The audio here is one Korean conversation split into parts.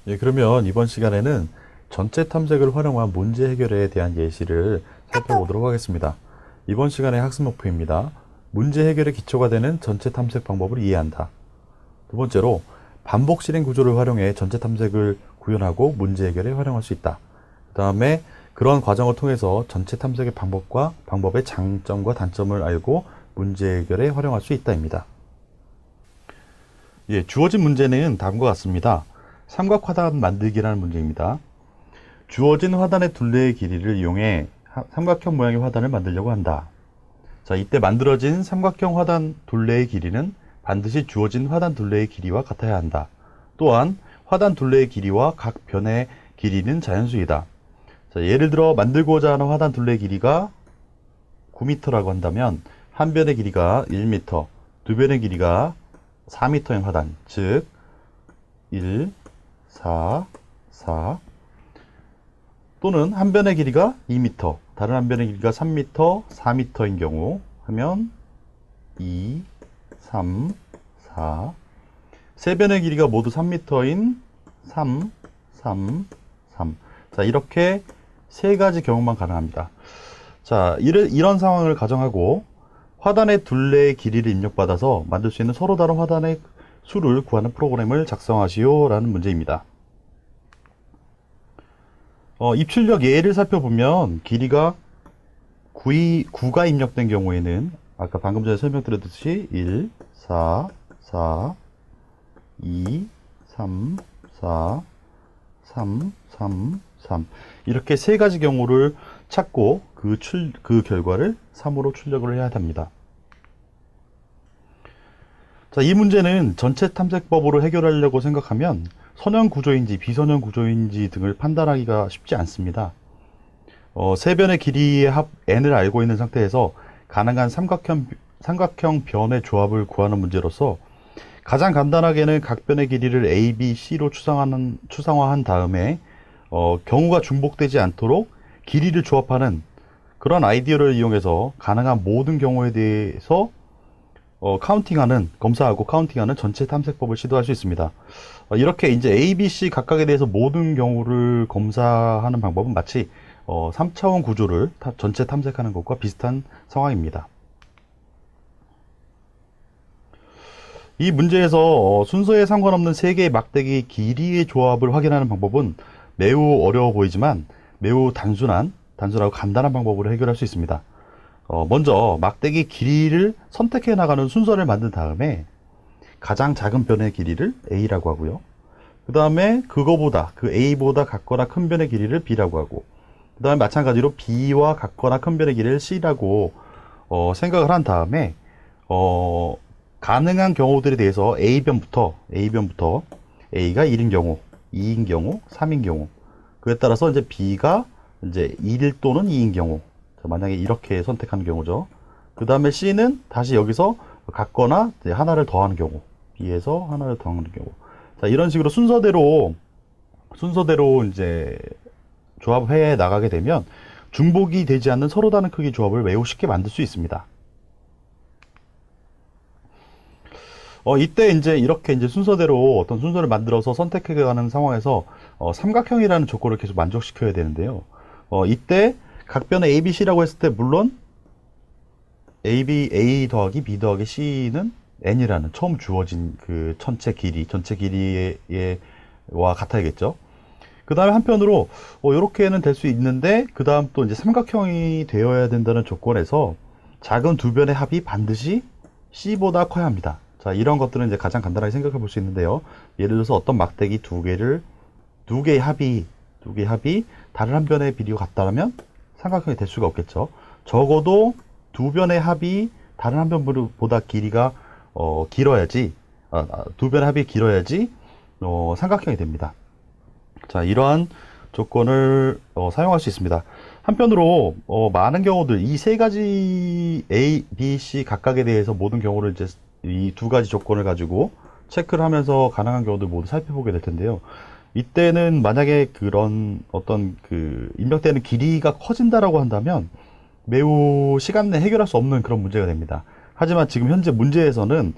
예, 그러면 이번 시간에는 전체 탐색을 활용한 문제 해결에 대한 예시를 살펴보도록 하겠습니다. 이번 시간의 학습 목표입니다. 문제 해결의 기초가 되는 전체 탐색 방법을 이해한다. 두 번째로, 반복 실행 구조를 활용해 전체 탐색을 구현하고 문제 해결에 활용할 수 있다. 그 다음에 그런 과정을 통해서 전체 탐색의 방법과 방법의 장점과 단점을 알고 문제 해결에 활용할 수 있다입니다. 예, 주어진 문제는 다음과 같습니다. 삼각화단 만들기라는 문제입니다. 주어진 화단의 둘레의 길이를 이용해 삼각형 모양의 화단을 만들려고 한다. 자, 이때 만들어진 삼각형 화단 둘레의 길이는 반드시 주어진 화단 둘레의 길이와 같아야 한다. 또한 화단 둘레의 길이와 각 변의 길이는 자연수이다. 자, 예를 들어 만들고자 하는 화단 둘레의 길이가 9m라고 한다면 한 변의 길이가 1m, 두 변의 길이가 4m인 화단, 즉 1, 4, 4 또는 한 변의 길이가 2m, 다른 한 변의 길이가 3m, 4m인 경우 하면 2, 3, 4 세 변의 길이가 모두 3m인 3, 3, 3 자, 이렇게 세 가지 경우만 가능합니다. 자, 이런 상황을 가정하고 화단의 둘레의 길이를 입력받아서 만들 수 있는 서로 다른 화단의 수를 구하는 프로그램을 작성하시오 라는 문제입니다. 입출력 예를 살펴보면 길이가 9가 입력된 경우에는 아까 방금 전에 설명드렸듯이 1, 4, 4, 2, 3, 4, 3, 3, 3 이렇게 세 가지 경우를 찾고 그 결과를 3으로 출력을 해야 합니다. 자, 이 문제는 전체 탐색법으로 해결하려고 생각하면 선형 구조인지 비선형 구조인지 등을 판단하기가 쉽지 않습니다. 세 변의 길이의 합 n을 알고 있는 상태에서 가능한 삼각형 변의 조합을 구하는 문제로서 가장 간단하게는 각 변의 길이를 a, b, c로 추상화한 다음에 경우가 중복되지 않도록 길이를 조합하는 그런 아이디어를 이용해서 가능한 모든 경우에 대해서 검사하고 카운팅하는 전체 탐색법을 시도할 수 있습니다. 이렇게 이제 A, B, C 각각에 대해서 모든 경우를 검사하는 방법은 마치 3차원 구조를 전체 탐색하는 것과 비슷한 상황입니다. 이 문제에서 순서에 상관없는 세 개의 막대기 길이의 조합을 확인하는 방법은 매우 어려워 보이지만 매우 단순하고 간단한 방법으로 해결할 수 있습니다. 먼저 막대기 길이를 선택해 나가는 순서를 만든 다음에 가장 작은 변의 길이를 A라고 하고요. 그 다음에 그 A보다 같거나 큰 변의 길이를 B라고 하고, 그 다음에 마찬가지로 B와 같거나 큰 변의 길이를 C라고 생각을 한 다음에 가능한 경우들에 대해서 A변부터 A가 1인 경우, 2인 경우, 3인 경우, 그에 따라서 이제 B가 이제 1 또는 2인 경우, 만약에 이렇게 선택하는 경우죠. 그 다음에 C는 다시 여기서 같거나 하나를 더하는 경우, B에서 하나를 더하는 경우. 자, 이런 식으로 순서대로 이제 조합해 나가게 되면 중복이 되지 않는 서로 다른 크기 조합을 매우 쉽게 만들 수 있습니다. 이때 이제 이렇게 이제 순서대로 어떤 순서를 만들어서 선택해 가는 상황에서 삼각형이라는 조건을 계속 만족시켜야 되는데요. 이때 각 변의 A, B, C라고 했을 때 물론 A 더하기 B 더하기 C는 N이라는 처음 주어진 그 전체 길이와 같아야겠죠. 그 다음에 한편으로 이렇게는 될 수 있는데 그 다음 또 이제 삼각형이 되어야 된다는 조건에서 작은 두 변의 합이 반드시 C보다 커야 합니다. 자, 이런 것들은 이제 가장 간단하게 생각해 볼 수 있는데요. 예를 들어서 어떤 막대기 두 개의 합이 다른 한 변의 비리가 같다면 삼각형이 될 수가 없겠죠. 적어도 두 변의 합이 다른 한 변보다 길이가 길어야지, 두 변의 합이 길어야지 삼각형이 됩니다. 자, 이러한 조건을 사용할 수 있습니다. 한편으로 많은 경우들 이 세 가지 A, B, C 각각에 대해서 모든 경우를 이제 이 두 가지 조건을 가지고 체크를 하면서 가능한 경우들 모두 살펴보게 될 텐데요. 이때는 만약에 그런 어떤 입력되는 길이가 커진다라고 한다면 매우 시간 내에 해결할 수 없는 그런 문제가 됩니다. 하지만 지금 현재 문제에서는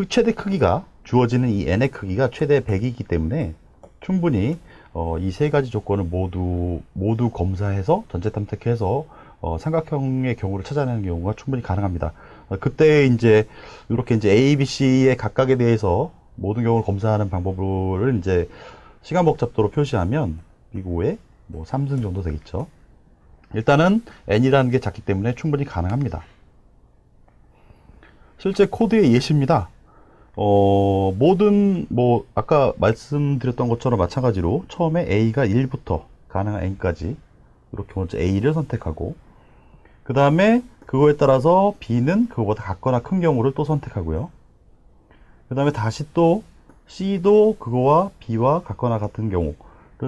최대 크기가 주어지는 이 n의 크기가 최대 100이기 때문에 충분히 이 세 가지 조건을 모두 검사해서 전체 탐색해서 삼각형의 경우를 찾아내는 경우가 충분히 가능합니다. 그때 이제 이렇게 이제 A, B, C의 각각에 대해서 모든 경우를 검사하는 방법을 이제 시간 복잡도로 표시하면 비고의 뭐 3승 정도 되겠죠. 일단은 n이라는 게 작기 때문에 충분히 가능합니다. 실제 코드의 예시입니다. 모든 아까 말씀드렸던 것처럼 마찬가지로 처음에 a가 1부터 가능한 n까지 이렇게 먼저 a를 선택하고 그 다음에 그거에 따라서 b는 그거보다 같거나 큰 경우를 또 선택하고요. 그 다음에 다시 또 c도 그거와 b와 같거나 같은 경우를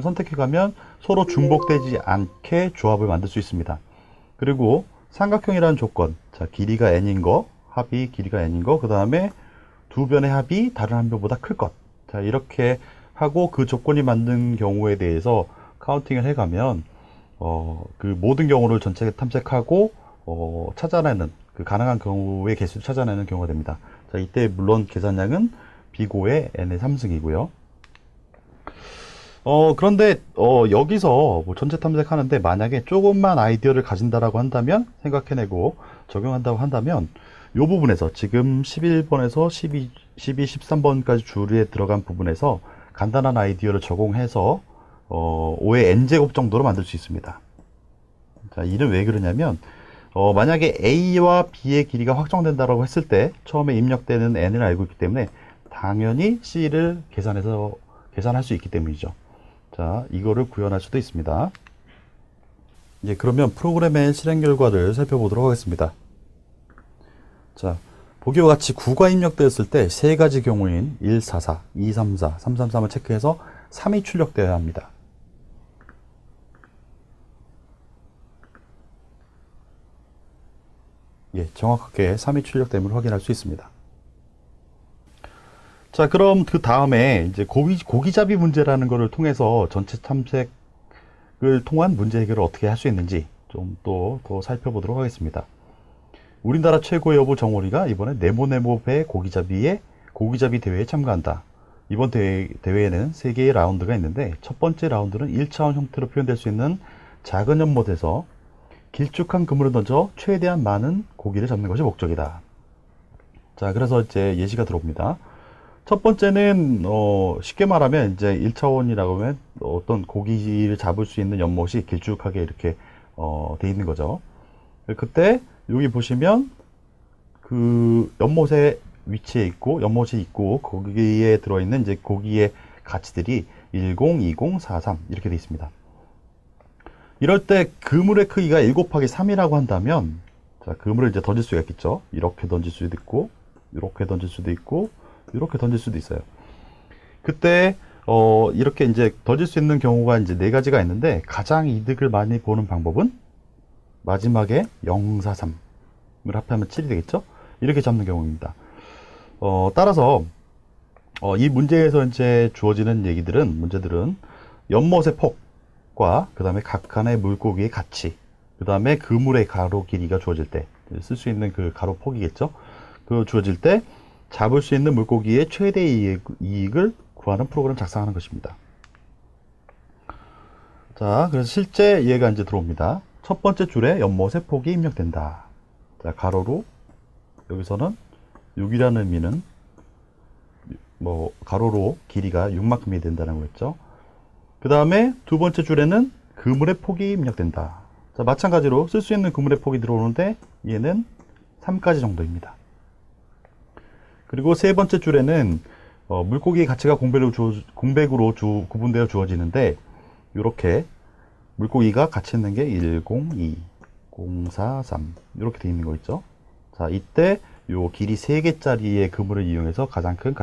선택해 가면 서로 중복되지 않게 조합을 만들 수 있습니다. 그리고 삼각형이라는 조건, 자, 길이가 n인 거, 합이 길이가 n인 거, 그 다음에 두 변의 합이 다른 한 변보다 클 것. 자, 이렇게 하고 그 조건이 맞는 경우에 대해서 카운팅을 해가면, 그 모든 경우를 전체 탐색하고, 찾아내는, 그 가능한 경우의 개수를 찾아내는 경우가 됩니다. 자, 이때 물론 계산량은 비고의 n의 3승이고요. 그런데, 여기서 뭐 전체 탐색하는데 만약에 조금만 아이디어를 가진다라고 한다면, 생각해내고 적용한다고 한다면, 이 부분에서 지금 11번에서 12, 13번까지 줄에 들어간 부분에서 간단한 아이디어를 적용해서 5의 n제곱 정도로 만들 수 있습니다. 자, 이는 왜 그러냐면 만약에 A와 B의 길이가 확정된다고 했을 때 처음에 입력되는 n을 알고 있기 때문에 당연히 C를 계산할 수 있기 때문이죠. 자, 이거를 구현할 수도 있습니다. 이제 그러면 프로그램의 실행 결과를 살펴보도록 하겠습니다. 자, 보기와 같이 9가 입력되었을 때 세 가지 경우인 144, 234, 333을 체크해서 3이 출력되어야 합니다. 예, 정확하게 3이 출력됨을 확인할 수 있습니다. 자, 그럼 그 다음에 이제 고기잡이 문제라는 것을 통해서 전체 탐색을 통한 문제 해결을 어떻게 할 수 있는지 좀 더 살펴보도록 하겠습니다. 우리나라 최고의 여부 정원이가 이번에 네모배 고기잡이 대회에 참가한다. 이번 대회에는 3개의 라운드가 있는데 첫 번째 라운드는 1차원 형태로 표현될 수 있는 작은 연못에서 길쭉한 그물을 던져 최대한 많은 고기를 잡는 것이 목적이다. 자, 그래서 이제 예시가 들어옵니다. 첫 번째는 쉽게 말하면 이제 1차원이라고 하면 어떤 고기를 잡을 수 있는 연못이 길쭉하게 이렇게 돼 있는 거죠. 그때 여기 보시면 그 연못의 위치에 있고 연못이 있고 거기에 들어있는 이제 고기의 가치들이 10, 20, 43 이렇게 돼 있습니다. 이럴 때 그물의 크기가 1 곱하기 3이라고 한다면 자, 그물을 이제 던질 수가 있겠죠. 이렇게 던질 수도 있고 이렇게 던질 수도 있고 이렇게 던질 수도 있어요. 그때 이렇게 이제 던질 수 있는 경우가 이제 4가지가 있는데 가장 이득을 많이 보는 방법은 마지막에 0, 4, 3을 합하면 7이 되겠죠? 이렇게 잡는 경우입니다. 따라서 이 문제에서 이제 주어지는 문제들은 연못의 폭과 그 다음에 각칸의 물고기의 가치, 그 다음에 그물의 가로 길이가 주어질 때 쓸 수 있는 그 가로 폭이겠죠? 그 주어질 때 잡을 수 있는 물고기의 최대 이익을 구하는 프로그램을 작성하는 것입니다. 자, 그래서 실제 얘가 이제 들어옵니다. 첫 번째 줄에 연못의 폭이 입력된다. 자, 가로로 여기서는 6이라는 의미는 뭐 가로로 길이가 6만큼이 된다는 거겠죠. 그 다음에 두 번째 줄에는 그물의 폭이 입력된다. 자, 마찬가지로 쓸 수 있는 그물의 폭이 들어오는데 얘는 3까지 정도입니다. 그리고 세 번째 줄에는 물고기의 가치가 공백으로 구분되어 주어지는데 이렇게 물고기가 같이 있는 게 1, 0, 2, 0, 4, 3 이렇게 되어 있는 거 있죠. 자, 이때 요 길이 3개짜리의 그물을 이용해서 가장 큰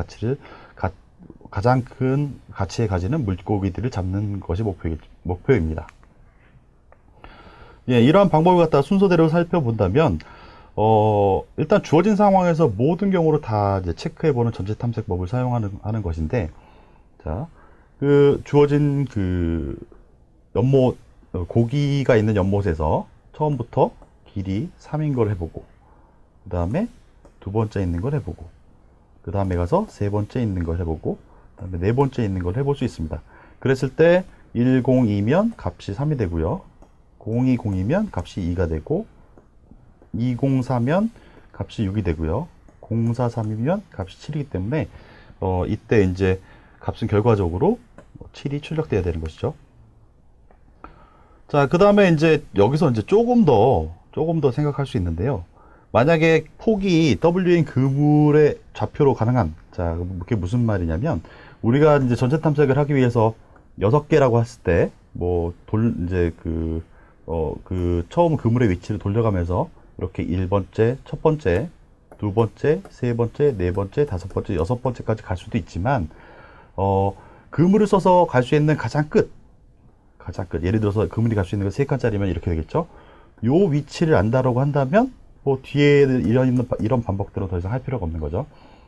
가치에 가지는 물고기들을 잡는 것이 목표입니다. 예, 이러한 방법을 갖다 순서대로 살펴본다면 일단 주어진 상황에서 모든 경우를 다 이제 체크해보는 전체 탐색법을 사용하는 것인데, 자, 그 주어진 그 연못, 고기가 있는 연못에서 처음부터 길이 3인 걸 해보고, 그 다음에 두 번째 있는 걸 해보고, 그 다음에 가서 세 번째 있는 걸 해보고, 그 다음에 네 번째 있는 걸 해볼 수 있습니다. 그랬을 때 102면 값이 3이 되고요. 020이면 값이 2가 되고, 204면 값이 6이 되고요. 043이면 값이 7이기 때문에 이때 이제 값은 결과적으로 7이 출력돼야 되는 것이죠. 자, 그 다음에 이제 여기서 이제 조금 더 생각할 수 있는데요. 만약에 폭이 W인 그물의 좌표로 가능한, 자, 그게 무슨 말이냐면, 우리가 이제 전체 탐색을 하기 위해서 6개라고 했을 때, 이제 처음 그물의 위치를 돌려가면서 이렇게 1번째, 첫 번째, 두 번째, 세 번째, 네 번째, 다섯 번째, 여섯 번째까지 갈 수도 있지만, 그물을 써서 갈 수 있는 가장 끝. 예를 들어서 그물이 갈 수 있는 거 3칸짜리면 이렇게 되겠죠? 요 위치를 안다라고 한다면, 뒤에 이런 반복들은 더 이상 할 필요가 없는 거죠.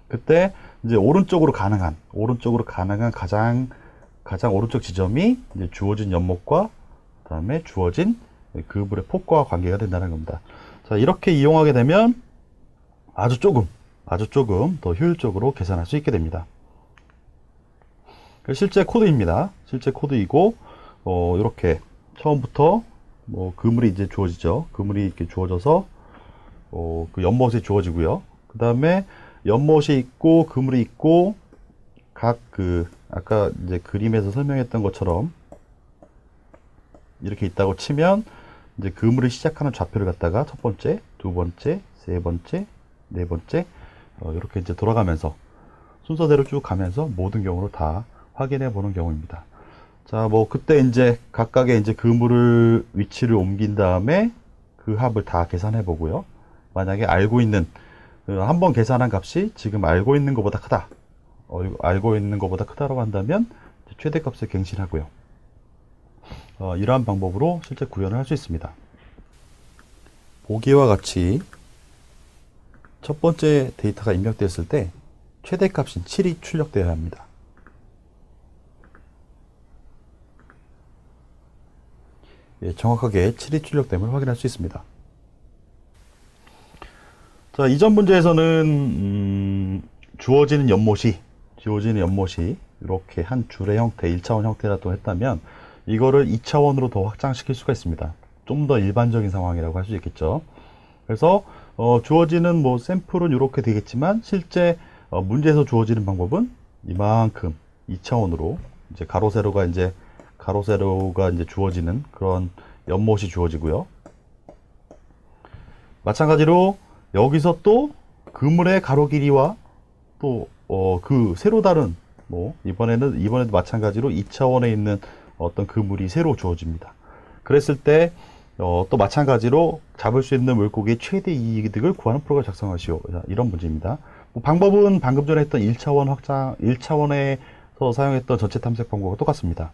그때 이제 오른쪽으로 가능한 가장 오른쪽 지점이 이제 주어진 연목과 그다음에 주어진 그물의 폭과 관계가 된다는 겁니다. 자, 이렇게 이용하게 되면 아주 조금 더 효율적으로 계산할 수 있게 됩니다. 실제 코드입니다. 실제 코드이고, 이렇게 처음부터 그물이 이제 주어지죠. 그물이 이렇게 주어져서 그 연못이 주어지고요. 그 다음에 연못이 있고 그물이 있고, 아까 이제 그림에서 설명했던 것처럼 이렇게 있다고 치면, 이제 그물이 시작하는 좌표를 갖다가 첫 번째, 두 번째, 세 번째, 네 번째, 이렇게 이제 돌아가면서 순서대로 쭉 가면서 모든 경우를 다 확인해 보는 경우입니다. 자, 그때 이제 각각의 이제 그물을 위치를 옮긴 다음에 그 합을 다 계산해 보고요. 만약에 알고 있는, 한번 계산한 값이 지금 알고 있는 것보다 크다. 알고 있는 것보다 크다라고 한다면 최대값을 갱신하고요. 이러한 방법으로 실제 구현을 할 수 있습니다. 보기와 같이 첫 번째 데이터가 입력되었을 때 최대값인 7이 출력되어야 합니다. 예, 정확하게 7이 출력됨을 확인할 수 있습니다. 자, 이전 문제에서는 주어지는 연못이 이렇게 한 줄의 형태, 1차원 형태라도 했다면 이거를 2차원으로 더 확장시킬 수가 있습니다. 좀 더 일반적인 상황이라고 할 수 있겠죠. 그래서 주어지는 샘플은 이렇게 되겠지만, 실제 문제에서 주어지는 방법은 이만큼 2차원으로 이제 가로세로가 이제 주어지는 그런 연못이 주어지고요. 마찬가지로 여기서 또 그물의 가로 길이와 또 그 새로 다른 이번에도 마찬가지로 2차원에 있는 어떤 그물이 새로 주어집니다. 그랬을 때 또 마찬가지로 잡을 수 있는 물고기의 최대 이득을 구하는 프로그램을 작성하시오. 이런 문제입니다. 방법은 방금 전에 했던 1차원에서 사용했던 전체 탐색 방법과 똑같습니다.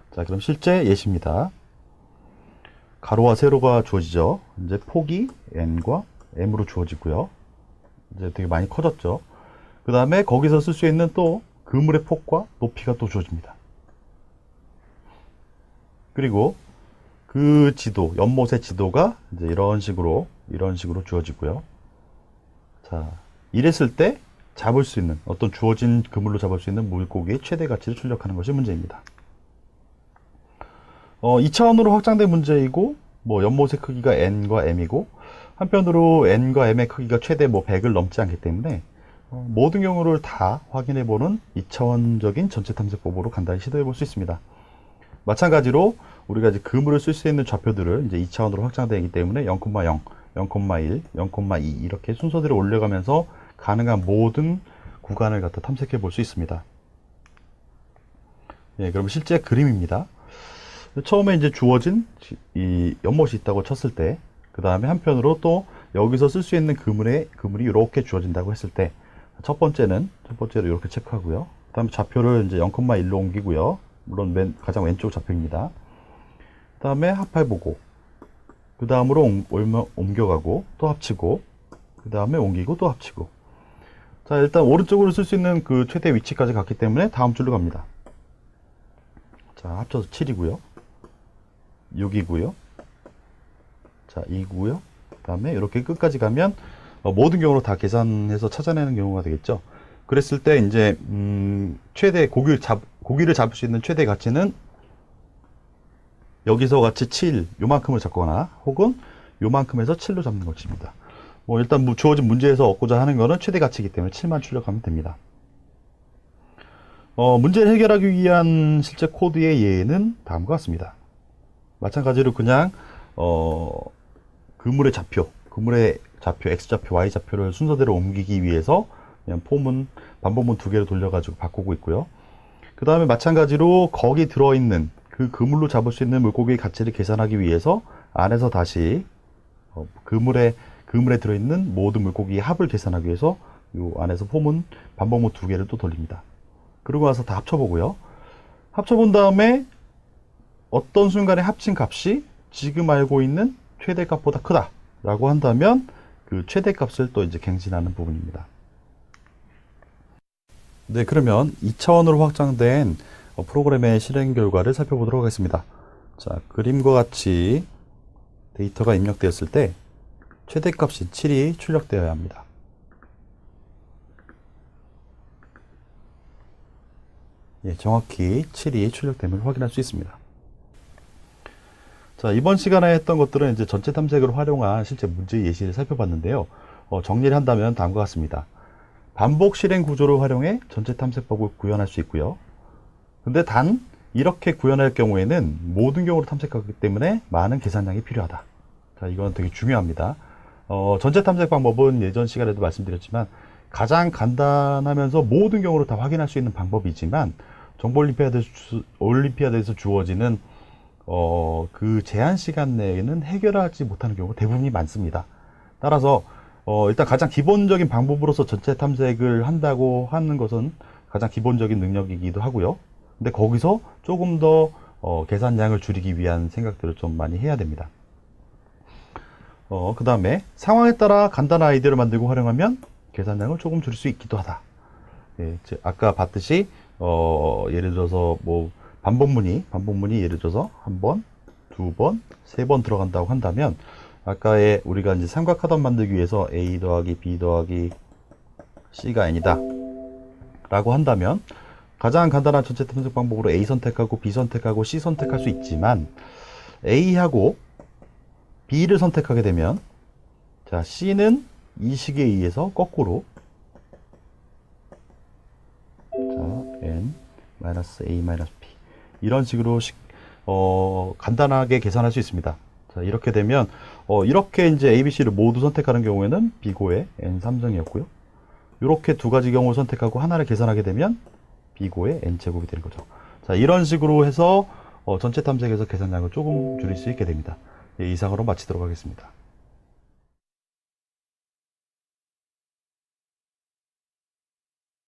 자, 그럼 실제 예시입니다. 가로와 세로가 주어지죠. 이제 폭이 n과 m으로 주어지고요. 이제 되게 많이 커졌죠. 그 다음에 거기서 쓸 수 있는 또 그물의 폭과 높이가 또 주어집니다. 그리고 그 연못의 지도가 이제 이런 식으로 주어지고요. 자, 이랬을 때 잡을 수 있는, 어떤 주어진 그물로 잡을 수 있는 물고기의 최대 가치를 출력하는 것이 문제입니다. 2차원으로 확장된 문제이고, 연못의 크기가 n과 m이고, 한편으로 n과 m의 크기가 최대 100을 넘지 않기 때문에 모든 경우를 다 확인해보는 2차원적인 전체 탐색법으로 간단히 시도해 볼 수 있습니다. 마찬가지로 우리가 이제 그물을 쓸 수 있는 좌표들을 이제 2차원으로 확장되기 때문에 0,0, 0,1, 0,2 이렇게 순서대로 올려가면서 가능한 모든 구간을 갖다 탐색해 볼 수 있습니다. 예, 그럼 실제 그림입니다. 처음에 이제 주어진 이 연못이 있다고 쳤을 때, 그 다음에 한편으로 또 여기서 쓸 수 있는 그물이 이렇게 주어진다고 했을 때, 첫 번째로 이렇게 체크하고요. 그 다음에 좌표를 이제 0,1로 옮기고요. 물론 가장 왼쪽 좌표입니다. 그 다음에 합해보고, 그 다음으로 옮겨가고, 또 합치고, 그 다음에 옮기고, 또 합치고. 자, 일단 오른쪽으로 쓸 수 있는 그 최대 위치까지 갔기 때문에 다음 줄로 갑니다. 자, 합쳐서 7이고요. 6이고요. 자, 2고요. 그 다음에 이렇게 끝까지 가면 모든 경우로 다 계산해서 찾아내는 경우가 되겠죠. 그랬을 때 이제 최대 고기를 잡을 수 있는 최대 가치는 여기서 같이 7 요만큼을 잡거나 혹은 요만큼에서 7로 잡는 것입니다. 일단 주어진 문제에서 얻고자 하는 것은 최대 가치이기 때문에 7만 출력하면 됩니다. 문제를 해결하기 위한 실제 코드의 예는 다음과 같습니다. 마찬가지로 그냥 그물의 좌표 X좌표, Y좌표를 순서대로 옮기기 위해서 그냥 반복문 두 개를 돌려가지고 바꾸고 있고요. 그 다음에 마찬가지로 거기 들어있는 그 그물로 잡을 수 있는 물고기의 가치를 계산하기 위해서 안에서 다시 그물에 들어있는 모든 물고기의 합을 계산하기 위해서 이 안에서 반복문 두 개를 또 돌립니다. 그러고 나서 다 합쳐보고요. 합쳐본 다음에 어떤 순간에 합친 값이 지금 알고 있는 최대값보다 크다 라고 한다면 그 최대값을 또 이제 갱신하는 부분입니다. 네, 그러면 2차원으로 확장된 프로그램의 실행 결과를 살펴보도록 하겠습니다. 자, 그림과 같이 데이터가 입력되었을 때 최대값이 7이 출력되어야 합니다. 예, 정확히 7이 출력됨을 확인할 수 있습니다. 자, 이번 시간에 했던 것들은 이제 전체 탐색을 활용한 실제 문제 예시를 살펴봤는데요. 정리를 한다면 다음과 같습니다. 반복 실행 구조를 활용해 전체 탐색법을 구현할 수 있고요. 근데 단 이렇게 구현할 경우에는 모든 경우로 탐색하기 때문에 많은 계산량이 필요하다. 자, 이건 되게 중요합니다. 전체 탐색 방법은 예전 시간에도 말씀드렸지만 가장 간단하면서 모든 경우로 다 확인할 수 있는 방법이지만 정보올림피아드에서 주어지는 그 제한 시간 내에는 해결하지 못하는 경우가 대부분이 많습니다. 따라서 일단 가장 기본적인 방법으로서 전체 탐색을 한다고 하는 것은 가장 기본적인 능력이기도 하고요. 근데 거기서 조금 더 계산량을 줄이기 위한 생각들을 좀 많이 해야 됩니다. 그 다음에 상황에 따라 간단한 아이디어를 만들고 활용하면 계산량을 조금 줄일 수 있기도 하다. 예, 아까 봤듯이 예를 들어서 반복문이 예를 들어서 한 번, 두 번, 세 번 들어간다고 한다면 아까의 우리가 이제 삼각하단 만들기 위해서 A 더하기 B 더하기 C가 N이다 라고 한다면 가장 간단한 전체 탐색 방법으로 A 선택하고 B 선택하고 C 선택할 수 있지만 A하고 B를 선택하게 되면 자, C는 이 식에 의해서 거꾸로 자, N-A-B 이런 식으로 간단하게 계산할 수 있습니다. 자, 이렇게 되면 이렇게 이제 A, B, C를 모두 선택하는 경우에는 B고의 N3정이었고요. 이렇게 두 가지 경우를 선택하고 하나를 계산하게 되면 B고의 N제곱이 되는 거죠. 자, 이런 식으로 해서 전체 탐색에서 계산량을 조금 줄일 수 있게 됩니다. 예, 이상으로 마치도록 하겠습니다.